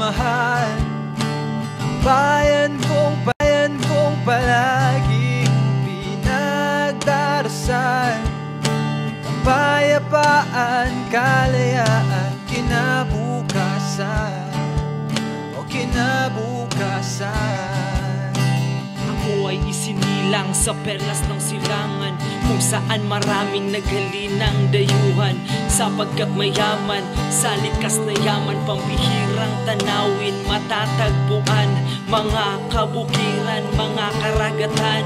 mahal, bayan kong palaging pinagdarasal. Kapayapaan, kalayaan, kinabukasan, o kinabukasan. Ako ay isinilang sa perlas ng silangan, kung saan maraming naghalinang dayuhan. Sapagkat mayaman, sa likas na yaman, pambihirang tanawin matatagpuan. Mga kabukiran, mga karagatan,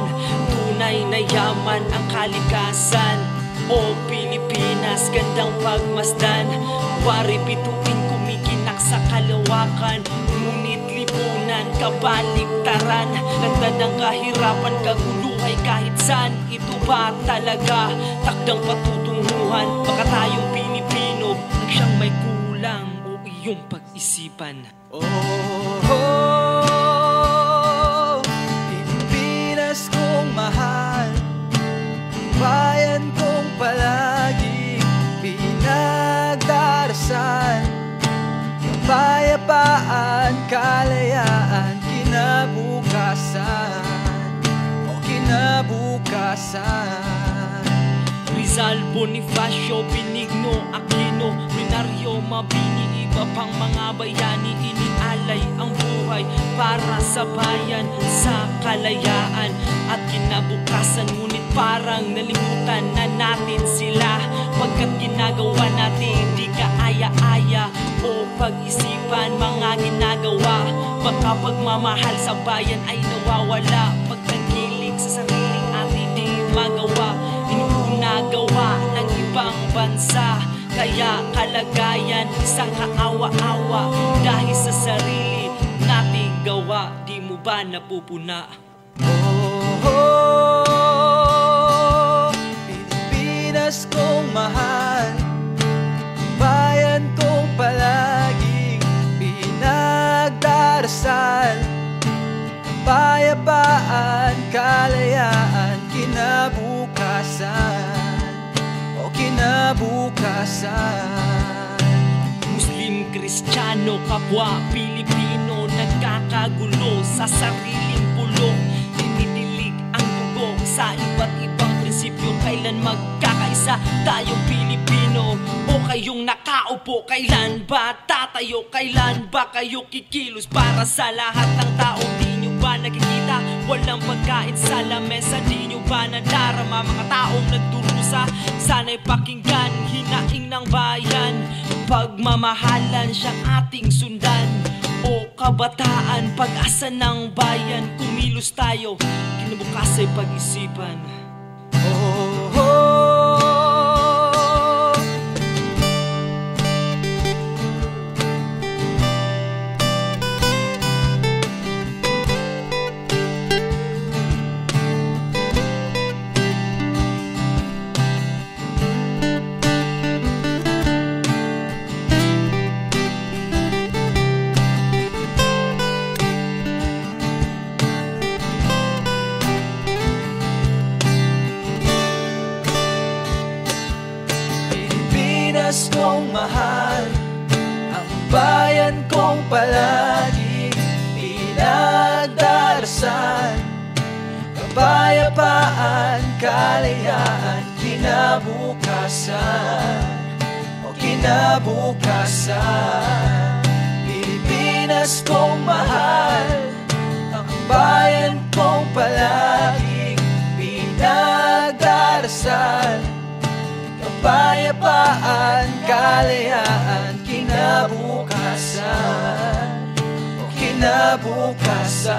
tunay na yaman ang kalikasan. O Pilipinas, gandang pagmasdan, wari bituin kumikinak sa kalawakan. Ngunit lipunan, kabaligtaran, lantad ng kahirapan, kaguluhay kahit saan. Ito ba talaga takdang patutunguhan? Baka tayong Pilipino ang siyang may kulang o iyong pag-isipan. Pilipinas kong mahal, bayan kong palagi pinagdarasal. Kapayapaan, kalayaan, kinabukasan, o kinabukasan. Rizal, Bonifacio, Benigno, Aquino, Binario, Mabini, iba pang mga bayani, inialay ang buhay para sa bayan, sa kalayaan at kinabukasan. Ngunit parang nalimutan na natin sila, pagkat ginagawa natin di kaaya-aya o pag-isipan mga ginagawa. Baka pagmamahal sa bayan ay nawawala, pagtangkilik sa sariling atin di magawa. Nagawa ng ibang bansa, kaya kalagayan isang kaawa-awa. Dahil sa sarili nating gawa, di mo ba napupuna? Pilipinas kong mahal, bayan kong palaging pinagdarasal. Kapayapaan, kalayaan, kinabukasan, o kinabukasan. Muslim, Kristiyano, kapwa Pilipino, nagkakagulo sa sariling pulong. Dinidilig ang dugo sa iba't ibang prinsipyo. Kailan magkakaisa tayong Pilipino? O kayong nakaupo, kailan ba tatayo? Kailan ba kayo kikilos para sa lahat ng tao? Di nyo ba nakikita? Walang pagkain sa lamesa. Di nyo ba nadarama mga taong nagdurusa? Sana'y pakinggan, hinaing ng bayan. Pagmamahalan siyang ating sundan. O kabataan, pag-asa ng bayan. Kumilos tayo, kinabukasa'y pag-isipan. Pilipinas kong mahal, ang bayan kong palagi pinagdarasal. Kapayapaan, kalayaan, kinabukasan, o kinabukasan. Pilipinas kong mahal, ang bayan kong palagi pinagdarasal. Kapayapaan, kalayaan, kinabukasan, o kinabukasan.